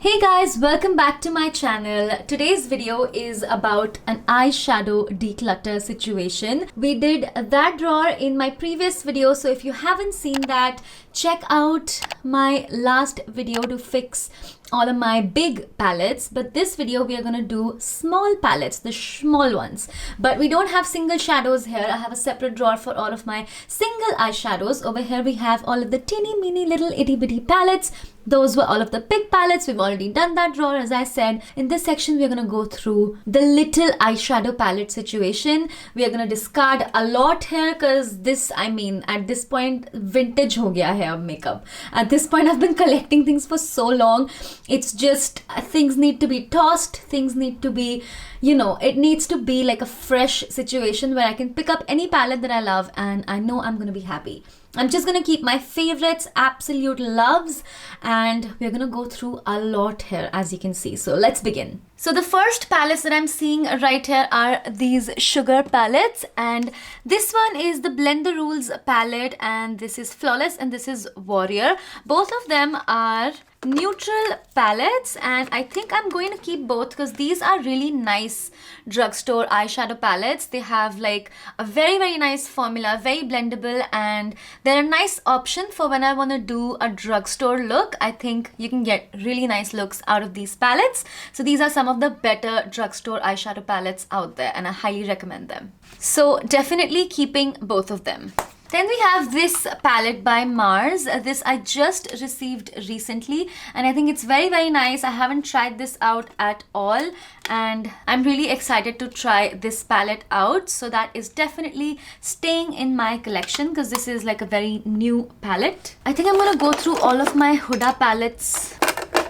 Hey guys, welcome back to my channel. Today's video is about an eyeshadow declutter situation. We did that drawer in my previous video, so if you haven't seen that, check out my last video to fix all of my big palettes. But this video we are gonna do small palettes, the small ones. But we don't have single shadows here. I have a separate drawer for all of my single eyeshadows. Over here we have all of the teeny mini little itty bitty palettes. Those were all of the big palettes. We've already done that drawer, as I said. In this section, we're going to go through the little eyeshadow palette situation. We are going to discard a lot here because this, at this point, vintage ho gaya hai ab makeup. At this point, I've been collecting things for so long. It's just, things need to be tossed. Things need to be, it needs to be like a fresh situation where I can pick up any palette that I love and I know I'm going to be happy. I'm just going to keep my favorites, absolute loves, and we're going to go through a lot here, as you can see. So let's begin. So the first palettes that I'm seeing right here are these sugar palettes, and this one is the Blend the Rules palette, and this is Flawless and this is Warrior. Both of them are neutral palettes, and I think I'm going to keep both because these are really nice drugstore eyeshadow palettes. They have like a very nice formula, very blendable, and they're a nice option for when I want to do a drugstore look. I think you can get really nice looks out of these palettes. So these are some of the better drugstore eyeshadow palettes out there, and I highly recommend them. So definitely keeping both of them. Then we have this palette by Mars. This I just received recently and I think it's very nice. I haven't tried this out at all and I'm really excited to try this palette out. So that is definitely staying in my collection because this is like a very new palette. I think I'm gonna go through all of my Huda palettes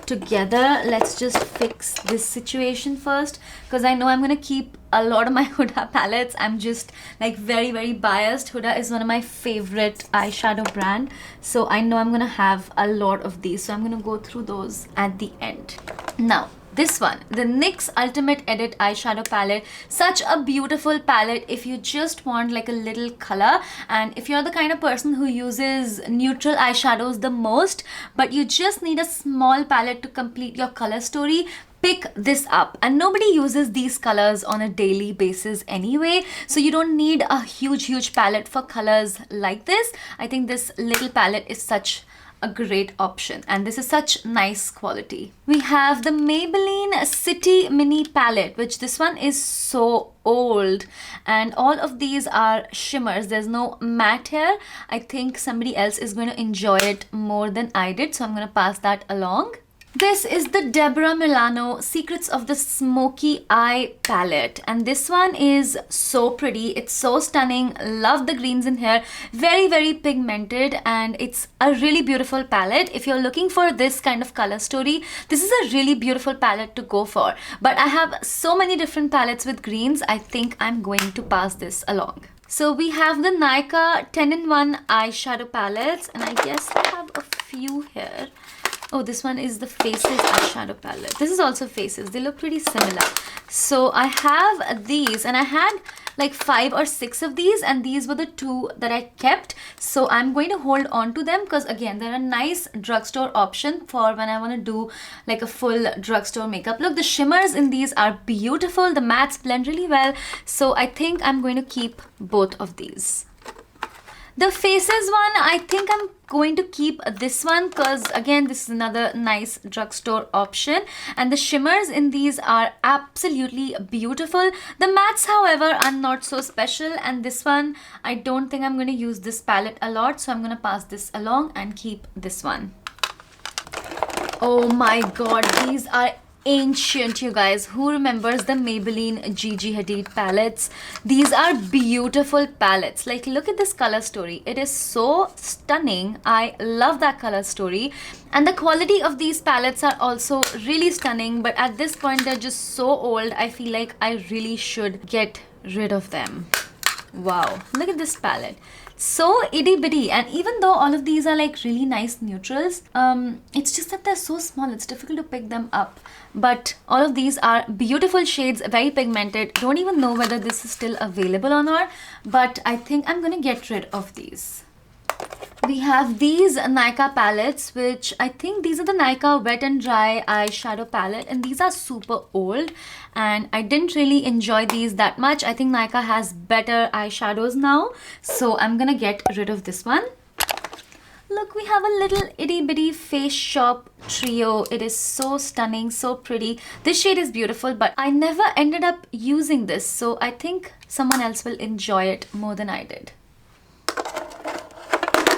together. Let's just fix this situation first because I know I'm gonna keep a lot of my Huda palettes. I'm just like very biased. Huda is one of my favorite eyeshadow brand, so I know I'm gonna have a lot of these, so I'm gonna go through those at the end. Now this one, the NYX Ultimate Edit eyeshadow palette. Such a beautiful palette if you just want like a little color, and if you're the kind of person who uses neutral eyeshadows the most but you just need a small palette to complete your color story, pick this up. And nobody uses these colors on a daily basis anyway, so you don't need a huge palette for colors like this. I think this little palette is such a great option and this is such nice quality. We have the Maybelline City Mini palette, which this one is so old and all of these are shimmers. There's no matte here. I think somebody else is going to enjoy it more than I did, so I'm going to pass that along. This is the Deborah Milano Secrets of the Smoky Eye palette, and this one is so pretty. It's so stunning. Love the greens in here. Very pigmented, and it's a really beautiful palette. If you're looking for this kind of color story, this is a really beautiful palette to go for. But I have so many different palettes with greens, I think I'm going to pass this along. So we have the Nykaa 10-in-1 eyeshadow palettes, and I guess I have a few here. Oh, this one is the Faces eyeshadow palette. This is also Faces. They look pretty similar. So I have these, and I had like 5 or 6 of these, and these were the 2 that I kept. So I'm going to hold on to them because again, they're a nice drugstore option for when I want to do like a full drugstore makeup look. The shimmers in these are beautiful. The mattes blend really well. So I think I'm going to keep both of these. The Faces one, I think I'm going to keep this one because again, this is another nice drugstore option, and the shimmers in these are absolutely beautiful. The mattes, however, are not so special, and this one, I don't think I'm going to use this palette a lot, so I'm going to pass this along and keep this one. Oh my god, these are ancient, you guys. Who remembers the Maybelline Gigi Hadid palettes? These are beautiful palettes. Like, look at this color story. It is so stunning. I love that color story, and the quality of these palettes are also really stunning, but at this point they're just so old. I feel like I really should get rid of them. Wow, look at this palette. So itty bitty, and even though all of these are like really nice neutrals, it's just that they're so small, it's difficult to pick them up. But all of these are beautiful shades, very pigmented. Don't even know whether this is still available or not, but I think I'm gonna get rid of these. We have these Nykaa palettes, which I think these are the Nykaa Wet and Dry eyeshadow palette, and these are super old and I didn't really enjoy these that much. I think Nykaa has better eyeshadows now, so I'm gonna get rid of this one. Look, we have a little itty bitty Face Shop trio. It is so stunning, so pretty. This shade is beautiful, but I never ended up using this, so I think someone else will enjoy it more than I did.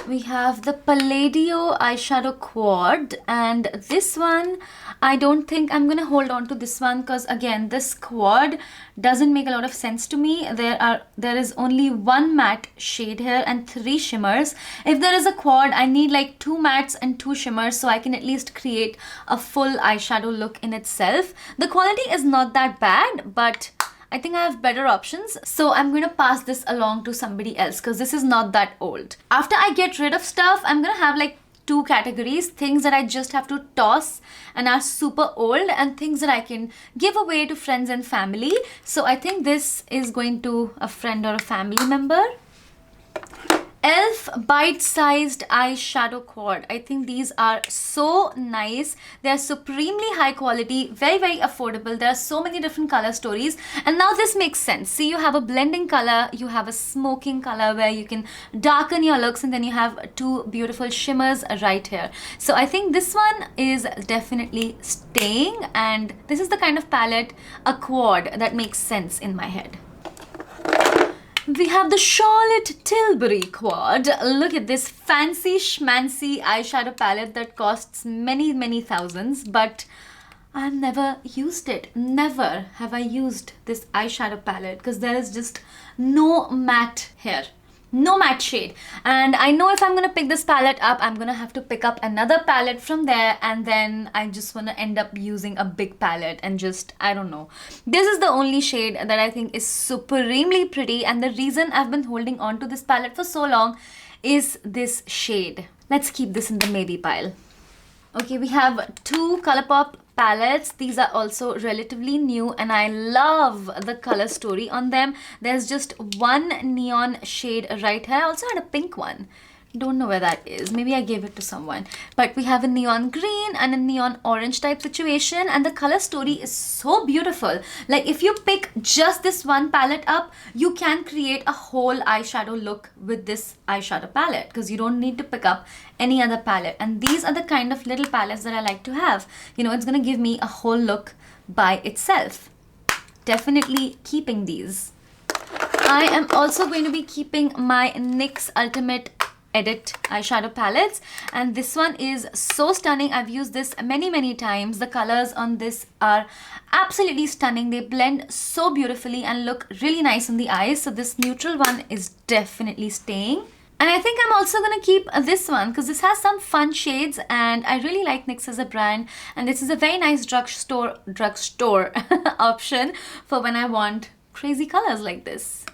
We have the Palladio eyeshadow quad, and this one I don't think I'm gonna hold on to this one because again this quad doesn't make a lot of sense to me. There is only one matte shade here and 3 shimmers. If there is a quad, I need like 2 mattes and 2 shimmers so I can at least create a full eyeshadow look in itself. The quality is not that bad, but I think I have better options, so I'm going to pass this along to somebody else because this is not that old. After I get rid of stuff, I'm going to have like 2 categories: things that I just have to toss and are super old, and things that I can give away to friends and family. So I think this is going to a friend or a family member. Elf bite-sized eyeshadow quad. I think these are so nice. They are supremely high quality, very affordable. There are so many different color stories, and now this makes sense. See, you have a blending color, you have a smoking color where you can darken your looks, and then you have 2 beautiful shimmers right here. So I think this one is definitely staying, and this is the kind of palette, a quad, that makes sense in my head. We have the Charlotte Tilbury quad. Look at this fancy schmancy eyeshadow palette that costs many thousands, but I've never used it. Never have I used this eyeshadow palette because there is just no matte here. No matte shade, and I know if I'm gonna pick this palette up, I'm gonna have to pick up another palette from there, and then I just wanna end up using a big palette and just, I don't know. This is the only shade that I think is supremely pretty, and the reason I've been holding on to this palette for so long is this shade. Let's keep this in the maybe pile. Okay, we have 2 ColourPop palettes. These are also relatively new and I love the color story on them. There's just one neon shade right here. I also had a pink one. Don't know where that is. Maybe I gave it to someone. But we have a neon green and a neon orange type situation, and the color story is so beautiful. Like if you pick just this one palette up, you can create a whole eyeshadow look with this eyeshadow palette because you don't need to pick up any other palette. And these are the kind of little palettes that I like to have. You know, it's going to give me a whole look by itself. Definitely keeping these. I am also going to be keeping my NYX Ultimate Edit eyeshadow palettes, and this one is so stunning. I've used this many times. The colors on this are absolutely stunning. They blend so beautifully and look really nice on the eyes. So this neutral one is definitely staying. And I think I'm also going to keep this one because this has some fun shades and I really like NYX as a brand, and this is a very nice drugstore option for when I want crazy colors like this.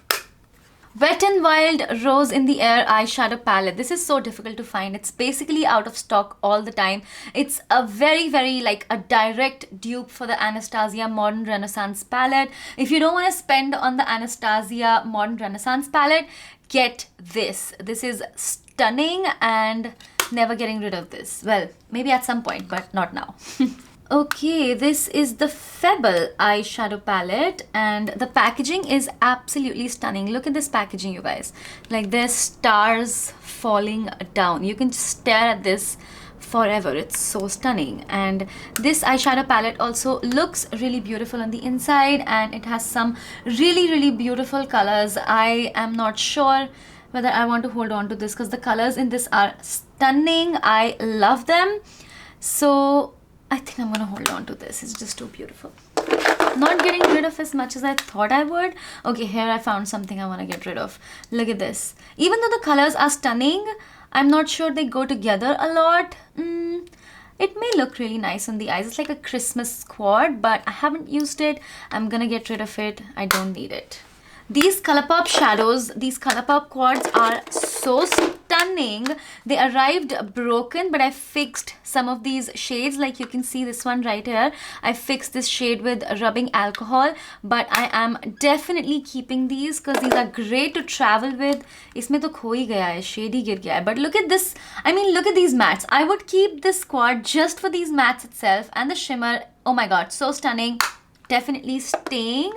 Wet n Wild Rose in the Air eyeshadow palette. This is so difficult to find. It's basically out of stock all the time. It's a very like a direct dupe for the Anastasia Modern Renaissance palette. If you don't want to spend on the Anastasia Modern Renaissance palette, get this. This is stunning and never getting rid of this. Well, maybe at some point, but not now. Okay, this is the Febble eyeshadow palette and the packaging is absolutely stunning. Look at this packaging, you guys. Like there's stars falling down. You can just stare at this forever. It's so stunning. And this eyeshadow palette also looks really beautiful on the inside and it has some really beautiful colors. I am not sure whether I want to hold on to this because the colors in this are stunning. I love them. So I think I'm gonna hold on to this. It's just too beautiful. Not getting rid of as much as I thought I would. Okay, here I found something I want to get rid of. Look at this. Even though the colors are stunning, I'm not sure they go together a lot. It may look really nice on the eyes. It's like a Christmas quad, but I haven't used it. I'm gonna get rid of it. I don't need it. These ColourPop shadows, these ColourPop quads are so stunning. They arrived broken, but I fixed some of these shades. Like you can see this one right here. I fixed this shade with rubbing alcohol, but I am definitely keeping these because these are great to travel with. Isme to kho hi gaya hai, shade hi gir gaya hai. But look at this. I mean, look at these mattes. I would keep this quad just for these mattes itself, and the shimmer. Oh my god, so stunning. Definitely staying.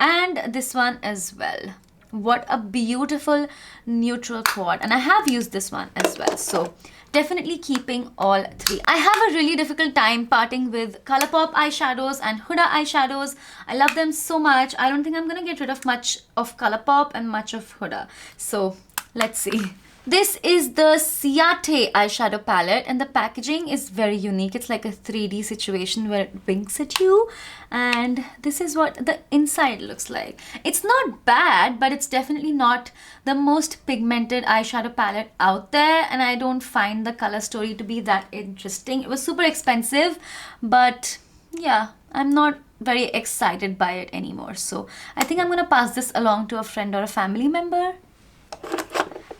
And this one as well. What a beautiful neutral quad, and I have used this one as well, so definitely keeping all three. I have a really difficult time parting with ColourPop eyeshadows and Huda eyeshadows. I love them so much. I don't think I'm gonna get rid of much of ColourPop and much of Huda, so let's see. This is the Ciate eyeshadow palette, and the packaging is very unique. It's like a 3D situation where it winks at you, and this is what the inside looks like. It's not bad, but it's definitely not the most pigmented eyeshadow palette out there, and I don't find the color story to be that interesting. It was super expensive, but yeah, I'm not very excited by it anymore, so I think I'm gonna pass this along to a friend or a family member.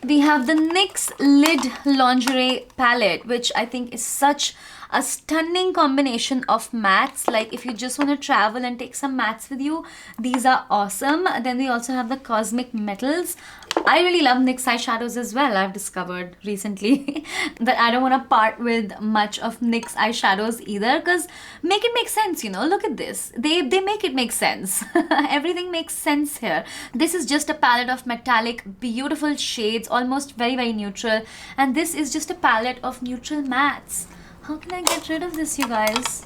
We have the NYX Lid Lingerie palette, which I think is such a stunning combination of mattes. Like if you just want to travel and take some mattes with you, these are awesome. Then we also have the Cosmic Metals. I really love NYX eyeshadows as well. I've discovered recently that I don't want to part with much of NYX eyeshadows either, because make it make sense, you know. Look at this. They make it make sense. Everything makes sense here. This is just a palette of metallic, beautiful shades, almost very, very neutral. And this is just a palette of neutral mattes. How can I get rid of this, you guys?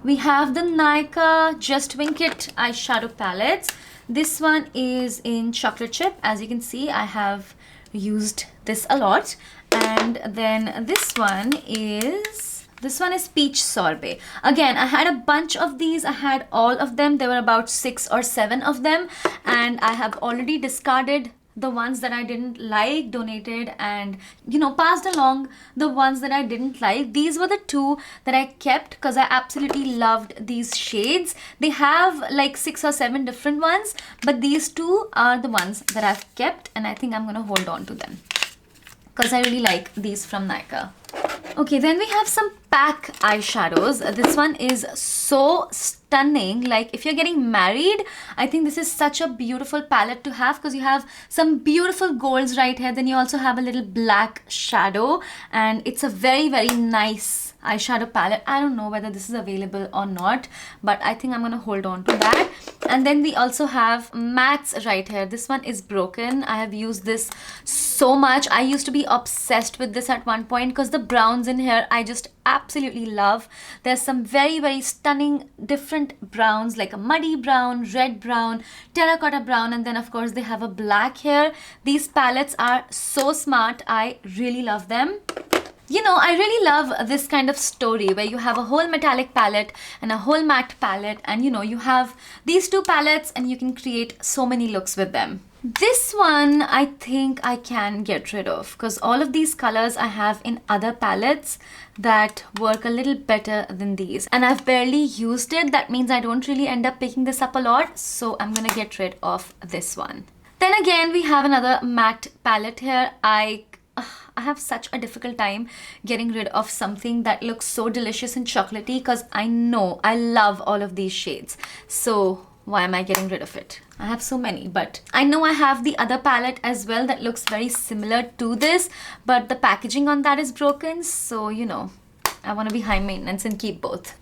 We have the Nykaa Just Wink It eyeshadow palettes. This one is in chocolate chip. As you can see, I have used this a lot. And then this one is peach sorbet. Again, I had a bunch of these. I had all of them. There were about 6 or 7 of them, and I have already discarded the ones that I didn't like, donated, and passed along the ones that I didn't like. These were the 2 that I kept because I absolutely loved these shades. They have like 6 or 7 different ones, but these 2 are the ones that I've kept, and I think I'm gonna hold on to them because I really like these from Nykaa. Okay, then we have some PAC eyeshadows. This one is so stunning. Like if you're getting married, I think this is such a beautiful palette to have because you have some beautiful golds right here. Then you also have a little black shadow, and it's a very, very nice eyeshadow palette. I don't know whether this is available or not, but I think I'm gonna hold on to that. And then we also have mattes right here. This one is broken. I have used this so much. I used to be obsessed with this at one point because the browns in here I just absolutely love. There's some very, very stunning different browns, like a muddy brown, red brown, terracotta brown, and then of course they have a black here. These palettes are so smart. I really love them. I really love this kind of story where you have a whole metallic palette and a whole matte palette, and you have these 2 palettes and you can create so many looks with them. This one I think I can get rid of because all of these colors I have in other palettes that work a little better than these, and I've barely used it. That means I don't really end up picking this up a lot, so I'm gonna get rid of this one. Then again, we have another matte palette here. I have such a difficult time getting rid of something that looks so delicious and chocolatey because I know I love all of these shades. So why am I getting rid of it? I have so many, but I know I have the other palette as well that looks very similar to this, but the packaging on that is broken. So, I want to be high maintenance and keep both.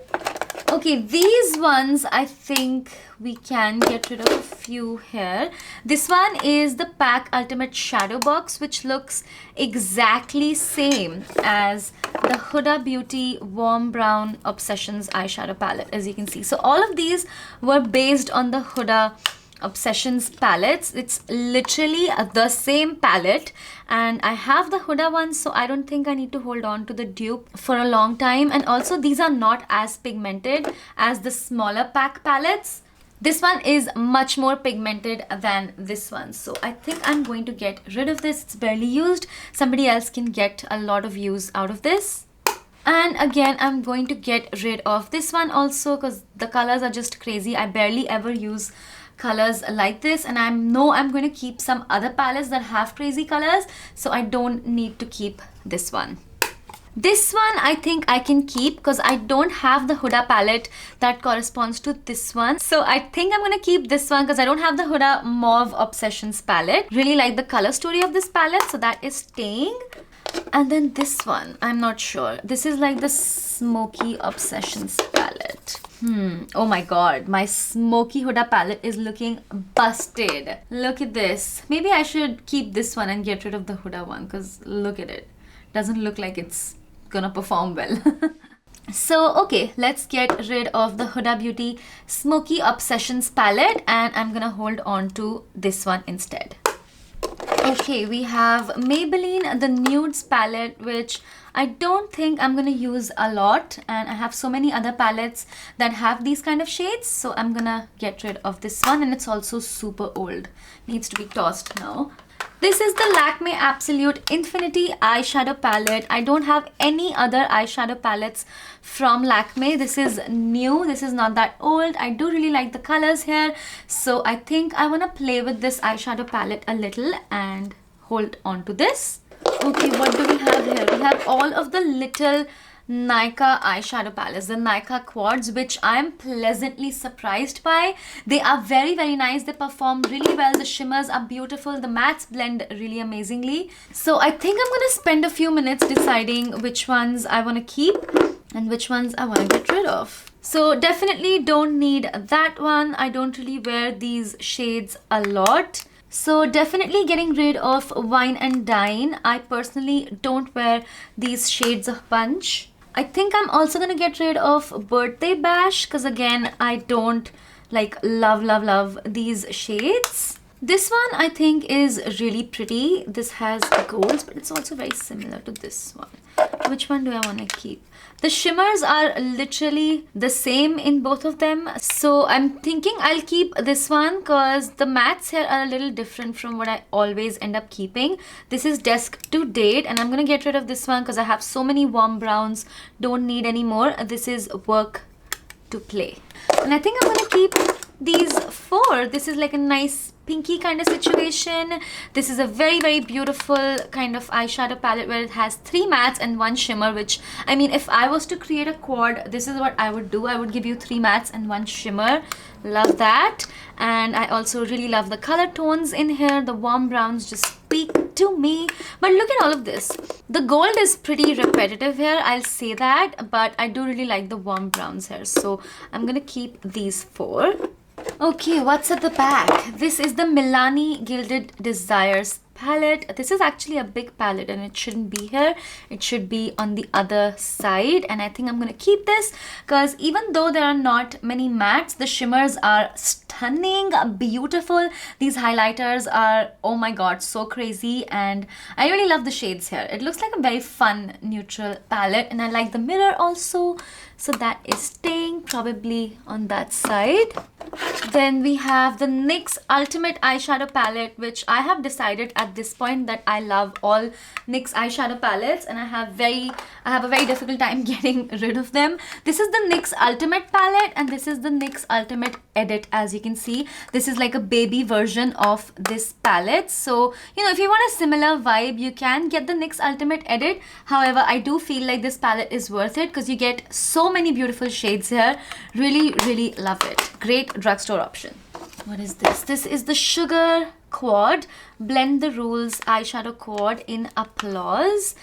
Okay, these ones I think we can get rid of a few here. This one is the PAC Ultimate Shadow Box, which looks exactly same as the Huda Beauty Warm Brown Obsessions eyeshadow palette, as you can see. So all of these were based on the Huda Obsessions palettes. It's literally the same palette, and I have the Huda one, so I don't think I need to hold on to the dupe for a long time. And also these are not as pigmented as the smaller PAC palettes. This one is much more pigmented than this one, so I think I'm going to get rid of this. It's barely used. Somebody else can get a lot of use out of this. And again, I'm going to get rid of this one also because the colors are just crazy. I barely ever use colors like this, and I know I'm going to keep some other palettes that have crazy colors, so I don't need to keep this one. This one I think I can keep because I don't have the Huda palette that corresponds to this one. So I think I'm gonna keep this one because I don't have the Huda Mauve Obsessions palette. Really like the color story of this palette, so that is staying. And then this one, I'm not sure. This is like the Smoky Obsessions palette. Oh my god, my Smoky Huda palette is looking busted. Look at this. Maybe I should keep this one and get rid of the Huda one because look at it. Doesn't look like it's gonna perform well. So okay, let's get rid of the Huda Beauty Smoky Obsessions palette, and I'm gonna hold on to this one instead. Okay, we have Maybelline the Nudes palette, which I don't think I'm gonna use a lot, and I have so many other palettes that have these kind of shades, so I'm gonna get rid of this one, and it's also super old. Needs to be tossed now. This is the Lakme Absolute Infinity eyeshadow palette. I don't have any other eyeshadow palettes from Lakme. This is new. This is not that old. I do really like the colors here. So I think I want to play with this eyeshadow palette a little and hold on to this. Okay, what do we have here? We have all of the little Nykaa eyeshadow palettes, the Nykaa quads, which I am pleasantly surprised by. They are very, very nice. They perform really well. The shimmers are beautiful. The mattes blend really amazingly. So I think I'm going to spend a few minutes deciding which ones I want to keep and which ones I want to get rid of. So definitely don't need that one. I don't really wear these shades a lot. So definitely getting rid of Wine and Dine. I personally don't wear these shades a bunch. I think I'm also gonna get rid of Birthday Bash because again, I don't like love these shades. This one I think is really pretty. This has golds, but it's also very similar to this one. Which one do I want to keep? The shimmers are literally the same in both of them. So I'm thinking I'll keep this one because the mattes here are a little different from what I always end up keeping. This is Desk to Date, and I'm going to get rid of this one because I have so many warm browns. Don't need any more. This is Work to Play. And I think I'm going to keep these 4. This is like a nice pinky kind of situation. This is a very, very beautiful kind of eyeshadow palette where it has 3 mattes and 1 shimmer, which I mean, if I was to create a quad, this is what I would do. I would give you 3 mattes and 1 shimmer. Love that. And I also really love the color tones in here. The warm browns just speak to me. But look at all of this. The gold is pretty repetitive here, I'll say that, but I do really like the warm browns here. So I'm gonna keep these 4. Okay, what's at the back? This is the Milani Gilded Desires palette. This is actually a big palette and it shouldn't be here. It should be on the other side, and I think I'm going to keep this because even though there are not many mattes, the shimmers are stunning, beautiful. These highlighters are, oh my god, so crazy, and I really love the shades here. It looks like a very fun neutral palette, and I like the mirror also, so that is staying probably on that side. Then we have the NYX Ultimate Eyeshadow Palette, which I have decided at this point that I love all NYX eyeshadow palettes, and I have a very difficult time getting rid of them. This is the NYX Ultimate palette, and this is the NYX Ultimate Edit. As you can see, this is like a baby version of this palette. So, you know, if you want a similar vibe, you can get the NYX Ultimate Edit. However, I do feel like this palette is worth it because you get so many beautiful shades here. Really, really love it. Great drugstore option. What is this? This is the Sugar Quad Blend the Rules eyeshadow quad in Applause.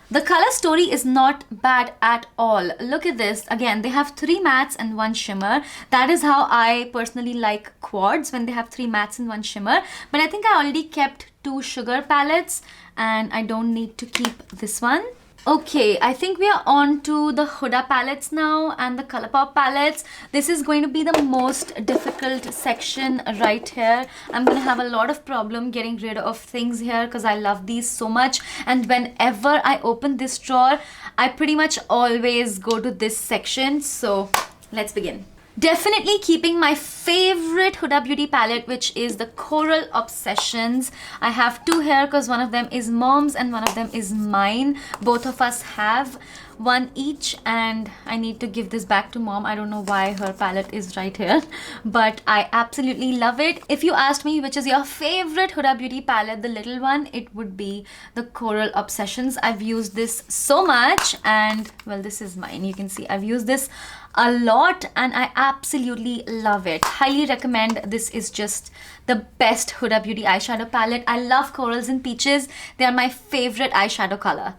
The color story is not bad at all. Look at this. Again, they have 3 mattes and 1 shimmer. That is how I personally like quads, when they have 3 mattes and 1 shimmer. But I think I already kept 2 sugar palettes and I don't need to keep this one. Okay, I think we are on to the Huda palettes now and the Colourpop palettes. This is going to be the most difficult section right here. I'm going to have a lot of problem getting rid of things here because I love these so much. And whenever I open this drawer, I pretty much always go to this section. So let's begin. Definitely keeping my favorite Huda Beauty palette, which is the Coral Obsessions. I have 2 here because one of them is mom's and one of them is mine. Both of us have one each, and I need to give this back to mom. I don't know why her palette is right here, but I absolutely love it. If you asked me which is your favorite Huda Beauty palette, the little one, it would be the Coral Obsessions. I've used this so much, and well, this is mine. You can see I've used this a lot and I absolutely love it. Highly recommend. This is just the best Huda Beauty eyeshadow palette. I love corals and peaches. They are my favorite eyeshadow color.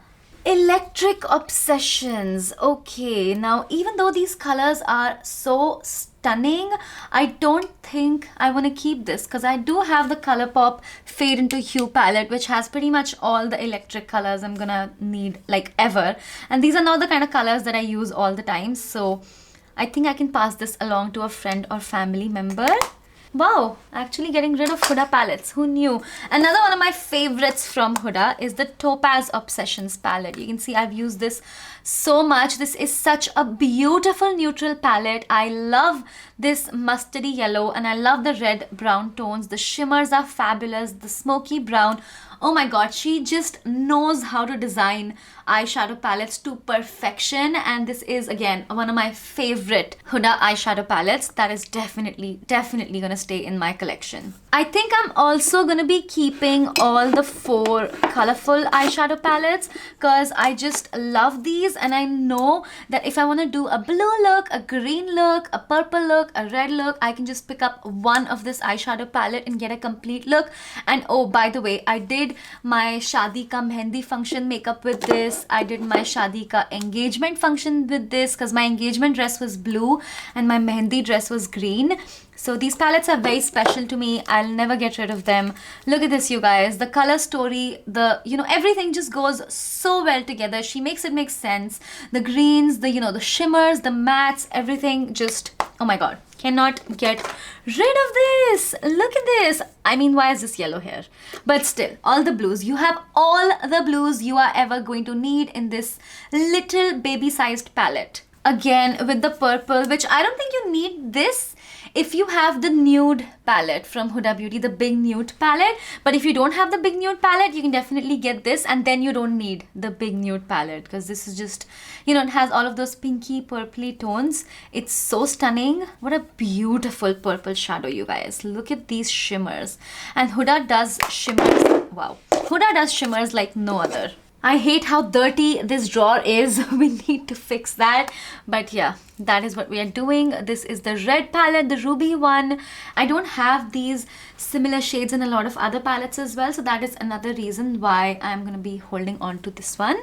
Electric Obsessions. Okay, now even though these colors are so stunning, I don't think I want to keep this because I do have the ColourPop Fade into Hue palette, which has pretty much all the electric colors I'm gonna need like ever, and these are not the kind of colors that I use all the time, so I think I can pass this along to a friend or family member. Wow, actually getting rid of Huda palettes. Who knew? Another one of my favorites from Huda is the Topaz Obsessions palette. You can see I've used this so much. This is such a beautiful neutral palette. I love this mustardy yellow and I love the red brown tones. The shimmers are fabulous. The smoky brown. Oh my god, she just knows how to design eyeshadow palettes to perfection, and this is again one of my favorite Huda eyeshadow palettes that is definitely gonna stay in my collection. I think I'm also gonna be keeping all the 4 colorful eyeshadow palettes because I just love these, and I know that if I want to do a blue look, a green look, a purple look, a red look, I can just pick up one of this eyeshadow palette and get a complete look. And oh, by the way, I did my Shadi Ka Mehendi function makeup with this. I did my Shadi Ka engagement function with this because my engagement dress was blue and my Mehendi dress was green. So these palettes are very special to me. I'll never get rid of them. Look at this, you guys. The color story, everything just goes so well together. She makes it make sense. The greens, the shimmers, the mattes, everything just, oh my god. Cannot get rid of this. Look at this. I mean, why is this yellow here? But still, all the blues. You have all the blues you are ever going to need in this little baby-sized palette. Again, with the purple, which I don't think you need this if you have the nude palette from Huda Beauty, the big nude palette. But if you don't have the big nude palette, you can definitely get this, and then you don't need the big nude palette because this is just, it has all of those pinky purpley tones. It's so stunning. What a beautiful purple shadow, you guys. Look at these shimmers. And Huda does shimmers. Wow. Huda does shimmers like no other. I hate how dirty this drawer is. We need to fix that. But yeah, that is what we are doing. This is the red palette, the ruby one. I don't have these similar shades in a lot of other palettes as well. So that is another reason why I'm going to be holding on to this one.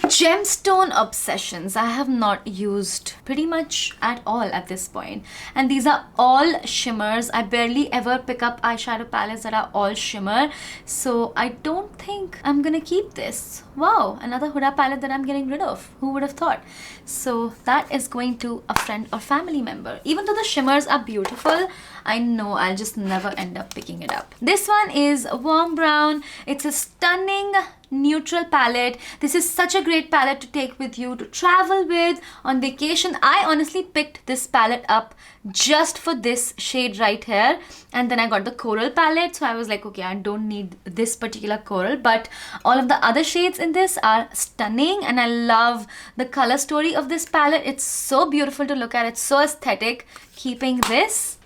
Gemstone Obsessions. I have not used pretty much at all at this point, and these are all shimmers. I barely ever pick up eyeshadow palettes that are all shimmer, so I don't think I'm gonna keep this. Wow, another Huda palette that I'm getting rid of. Who would have thought? So that is going to a friend or family member. Even though the shimmers are beautiful, I know I'll just never end up picking it up. This one is warm brown. It's a stunning neutral palette. This is such a great palette to take with you to travel with on vacation. I honestly picked this palette up just for this shade right here, and then I got the coral palette, so I was like, okay, I don't need this particular coral, but all of the other shades in this are stunning, and I love the color story of this palette. It's so beautiful to look at. It's so aesthetic. Keeping this.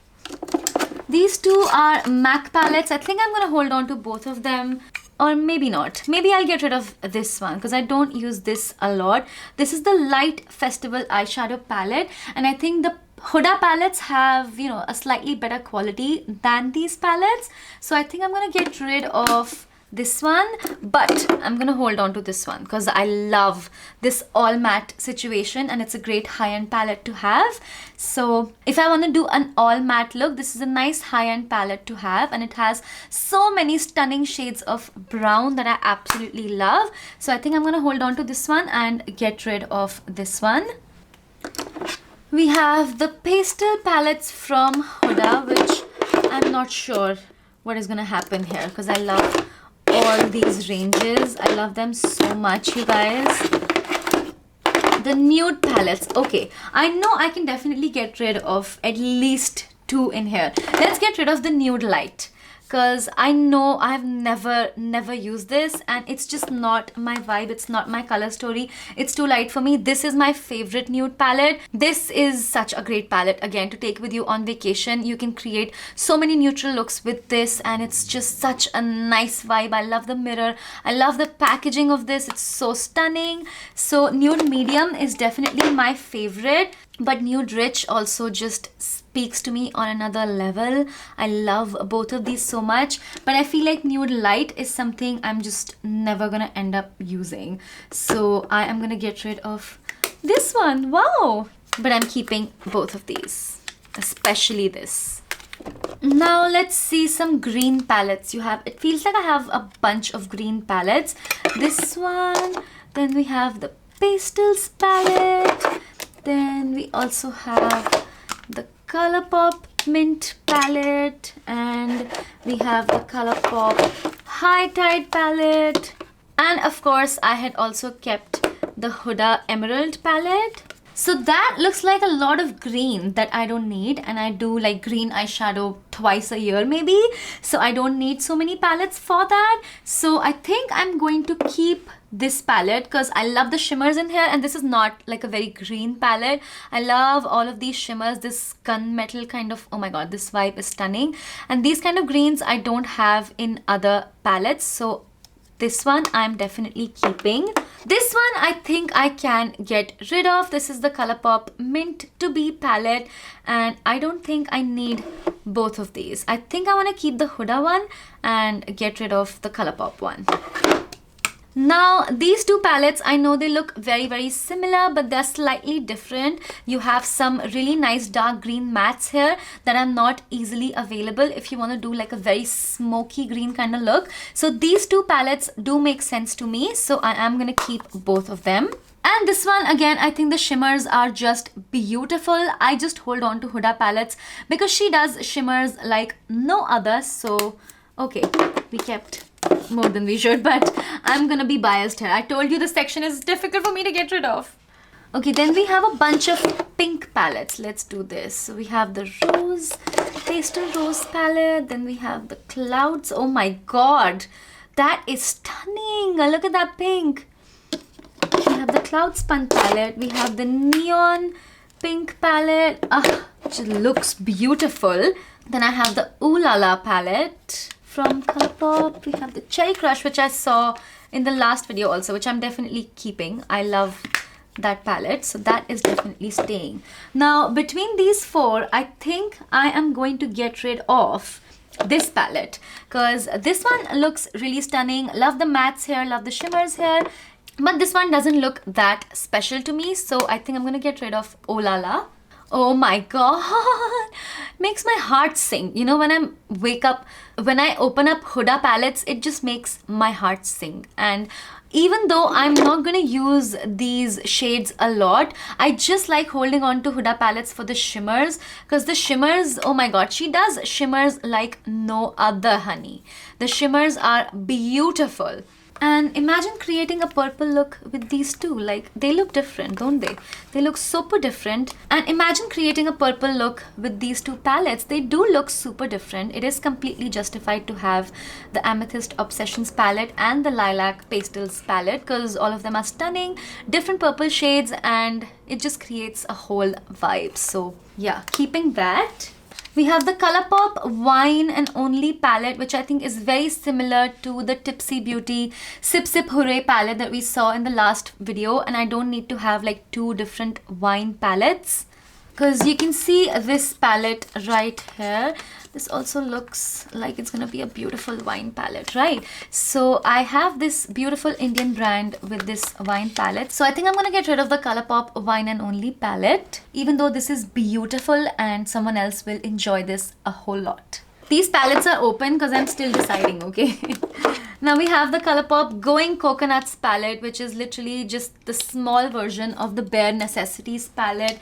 These two are MAC palettes. I think I'm gonna hold on to both of them, or maybe not. Maybe I'll get rid of this one because I don't use this a lot. This is the Light Festival eyeshadow palette, and I think the Huda palettes have, a slightly better quality than these palettes. So I think I'm gonna get rid of this one, but I'm gonna hold on to this one because I love this all matte situation and it's a great high-end palette to have. So if I want to do an all matte look, this is a nice high-end palette to have, and it has so many stunning shades of brown that I absolutely love. So I think I'm gonna hold on to this one and get rid of this one. We have the pastel palettes from Huda, which I'm not sure what is gonna happen here because I love all these ranges. I love them so much, you guys. The nude palettes. Okay, I know I can definitely get rid of at least 2 in here. Let's get rid of the nude light. because I know I've never used this and it's just not my vibe. It's not my color story. It's too light for me. This is my favorite nude palette. This is such a great palette, again, to take with you on vacation. You can create so many neutral looks with this and it's just such a nice vibe. I love the mirror. I love the packaging of this. It's so stunning. So nude medium is definitely my favorite, but nude rich also just speaks to me on another level. I love both of these so much, but I feel like nude light is something I'm just never gonna end up using. So I am gonna get rid of this one. Wow! But I'm keeping both of these, especially this. Now let's see some green palettes you have. It feels like I have a bunch of green palettes. This one, then we have the pastels palette, then we also have the ColourPop mint palette, and we have the ColourPop high tide palette, and of course I had also kept the Huda emerald palette. So that looks like a lot of green that I don't need, and I do like green eyeshadow twice a year maybe, so I don't need so many palettes for that. So I think I'm going to keep this palette because I love the shimmers in here, and this is not like a very green palette. I love all of these shimmers, this gunmetal kind of, oh my god, this vibe is stunning. And these kind of greens I don't have in other palettes, so this one I'm definitely keeping. This one I think I can get rid of. This is the ColourPop Mint to Be palette, and I don't think I need both of these. I think I want to keep the Huda one and get rid of the ColourPop one. Now these two palettes, I know they look very similar, but they're slightly different. You have some really nice dark green mattes here that are not easily available if you want to do like a very smoky green kind of look. So these two palettes do make sense to me, so I am going to keep both of them. And this one, again, I think the shimmers are just beautiful. I just hold on to Huda palettes because she does shimmers like no other. So okay, we kept more than we should, but I'm gonna be biased here. I told you this section is difficult for me to get rid of. Okay, then we have a bunch of pink palettes. Let's do this. So we have the rose, pastel rose palette, then we have the clouds. Oh my god, that is stunning. Look at that pink. We have the cloud spun palette, we have the neon pink palette, which looks beautiful. Then I have the Ooh La La palette from ColourPop. We have the Cherry Crush, which I saw in the last video also, which I'm definitely keeping. I love that palette, so that is definitely staying. Now between these four, I think I am going to get rid of this palette because this one looks really stunning. Love the mattes here, love the shimmers here, but this one doesn't look that special to me, so I think I'm gonna get rid of Oh La La. Oh my god, makes my heart sing. You know, when I open up Huda palettes, it just makes my heart sing. And even though I'm not gonna use these shades a lot, I just like holding on to Huda palettes for the shimmers, because the shimmers, oh my god, she does shimmers like no other, honey. The shimmers are beautiful. And imagine creating a purple look with these two. Like, they look different, don't they? They look super different. And imagine creating a purple look with these two palettes. They do look super different. It is completely justified to have the Amethyst Obsessions palette and the Lilac Pastels palette, because all of them are stunning, different purple shades, and it just creates a whole vibe. So yeah, keeping that. We have the ColourPop Wine and Only palette, which I think is very similar to the Tipsy Beauty Sip Sip Hooray palette that we saw in the last video. And I don't need to have like two different wine palettes, because you can see this palette right here. This also looks like it's gonna be a beautiful wine palette, right? So I have this beautiful Indian brand with this wine palette. So I think I'm gonna get rid of the ColourPop Wine and Only palette, even though this is beautiful and someone else will enjoy this a whole lot. These palettes are open because I'm still deciding, okay? Now we have the ColourPop Going Coconuts palette, which is literally just the small version of the Bare Necessities palette.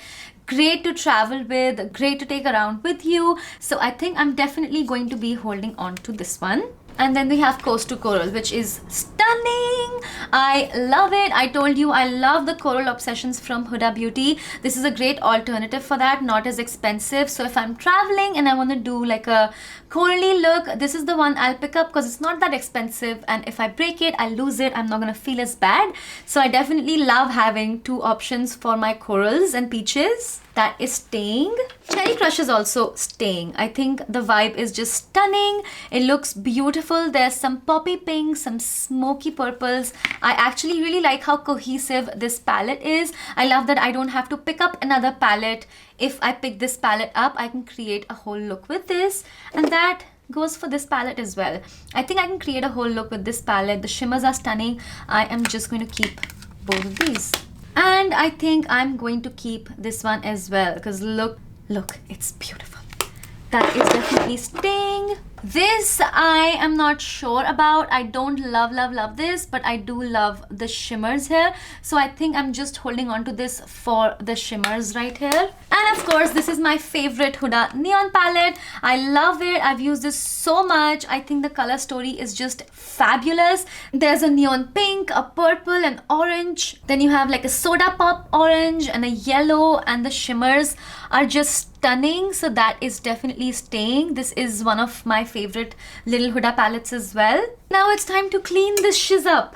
Great to travel with, great to take around with you. So I think I'm definitely going to be holding on to this one. And then we have Coast to Coral, which is stunning. I love it. I told you I love the coral obsessions from Huda Beauty. This is a great alternative for that, not as expensive. So if I'm traveling and I want to do like a corally look, this is the one I'll pick up because it's not that expensive, and if I break it, I lose it, I'm not gonna feel as bad. So I definitely love having two options for my corals and peaches. That is staying. Cherry Crush is also staying. I think the vibe is just stunning. It looks beautiful. There's some poppy pink, some smoky purples. I actually really like how cohesive this palette is. I love that I don't have to pick up another palette. If I pick this palette up, I can create a whole look with this, and that goes for this palette as well. I think I can create a whole look with this palette. The shimmers are stunning. I am just going to keep both of these. And I think I'm going to keep this one as well because look, it's beautiful. That is definitely staying. This I am not sure about. I don't love this, but I do love the shimmers here. So I think I'm just holding on to this for the shimmers right here. And of course, this is my favorite Huda Neon palette. I love it. I've used this so much. I think the color story is just fabulous. There's a neon pink, a purple, and orange. Then you have like a soda pop orange and a yellow, and the shimmers are just stunning. So that is definitely staying. This is one of my favorite little Huda palettes as well. Now it's time to clean this shiz up.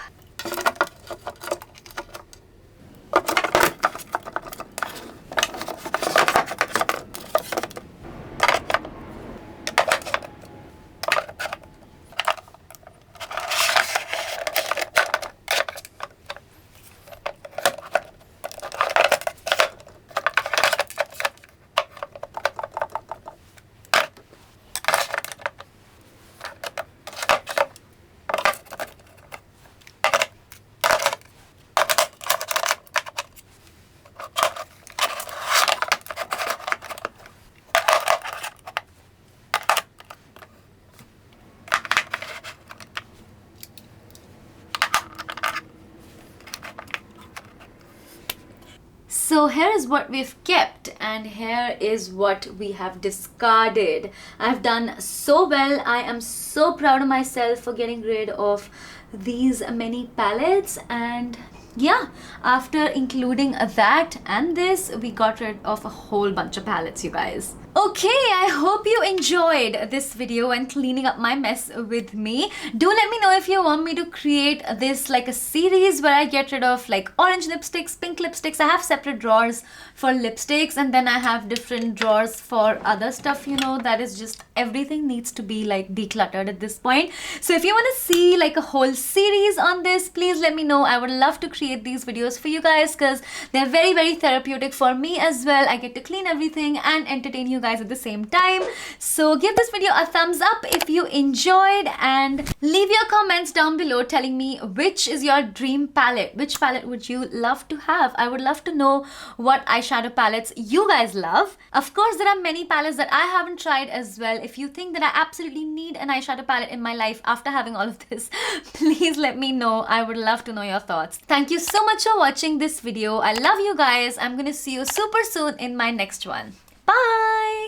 So here is what we've kept, and here is what we have discarded. I've done so well. I am so proud of myself for getting rid of these many palettes, and yeah, after including that and this, we got rid of a whole bunch of palettes, you guys. Okay, I hope you enjoyed this video and cleaning up my mess with me. Do let me know if you want me to create this like a series where I get rid of like orange lipsticks, pink lipsticks. I have separate drawers for lipsticks, and then I have different drawers for other stuff, you know. That is just, everything needs to be like decluttered at this point. So if you want to see like a whole series on this, please let me know. I would love to create these videos for you guys because they're very therapeutic for me as well. I get to clean everything and entertain you guys at the same time. So give this video a thumbs up if you enjoyed, and leave your comments down below telling me which is your dream palette. Which palette would you love to have? I would love to know what eyeshadow palettes you guys love. Of course, there are many palettes that I haven't tried as well. If you think that I absolutely need an eyeshadow palette in my life after having all of this, please let me know. I would love to know your thoughts. Thank you so much for watching this video. I love you guys. I'm gonna see you super soon in my next one. Bye!